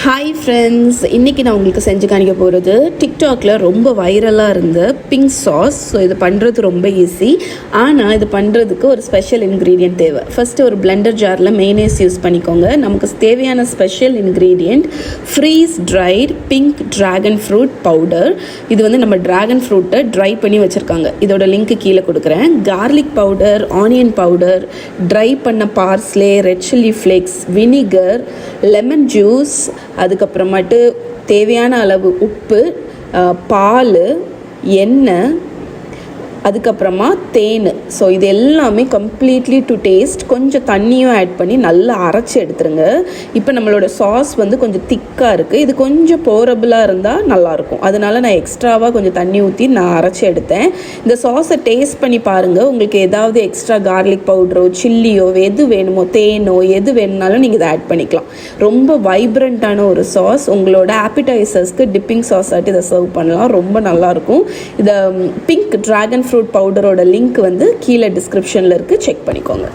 Hi friends, இன்றைக்கி நான் உங்களுக்கு செஞ்சு காணிக்க போகிறது டிக்டாக்ல ரொம்ப வைரலாக இருந்த பிங்க் சாஸ். ஸோ இது பண்ணுறது ரொம்ப ஈஸி. ஆனால் இது பண்ணுறதுக்கு ஒரு ஸ்பெஷல் இன்க்ரீடியன்ட் தேவை. ஃபஸ்ட்டு ஒரு பிளெண்டர் ஜாரில் மெய்னேஸ் யூஸ் பண்ணிக்கோங்க. நமக்கு தேவையான special ingredient freeze dried pink dragon fruit powder. இது வந்து நம்ம ட்ராகன் ஃப்ரூட்டை ட்ரை பண்ணி வச்சுருக்காங்க. இதோட லிங்க்கு கீழே கொடுக்குறேன். Garlic powder, onion powder, dry பண்ண parsley, red chilli flakes, vinegar, lemon juice, அதுக்கப்புறமாட்டு தேவையான அளவு உப்பு, பால், எண்ணெய், அதுக்கப்புறமா தேன். ஸோ இது எல்லாமே கம்ப்ளீட்லி டு டேஸ்ட். கொஞ்சம் தண்ணியும் ஆட் பண்ணி நல்லா அரைச்சி எடுத்துருங்க. இப்போ நம்மளோட சாஸ் வந்து கொஞ்சம் திக்காக இருக்குது. இது கொஞ்சம் போரபிளாக இருந்தால் நல்லாயிருக்கும். அதனால் நான் எக்ஸ்ட்ராவாக கொஞ்சம் தண்ணி ஊற்றி நான் அரைச்சி எடுத்தேன். இந்த சாஸை டேஸ்ட் பண்ணி பாருங்கள். உங்களுக்கு ஏதாவது எக்ஸ்ட்ரா கார்லிக் பவுடரோ சில்லியோ எது வேணுமோ, தேனோ எது வேணுனாலும் நீங்கள் இதை ஆட் பண்ணிக்கலாம். ரொம்ப வைப்ரண்ட்டான ஒரு சாஸ். உங்களோட ஆப்பிடைசர்ஸ்க்கு டிப்பிங் சாஸ் ஆட்டி இதை சர்வ் பண்ணலாம். ரொம்ப நல்லாயிருக்கும். இதை பிங்க் ட்ராகன் ஃப்ரூட் பவுடரோட லிங்க் வந்து கீழே டிஸ்கிரிப்ஷனில் இருக்குது, செக் பண்ணிக்கோங்க.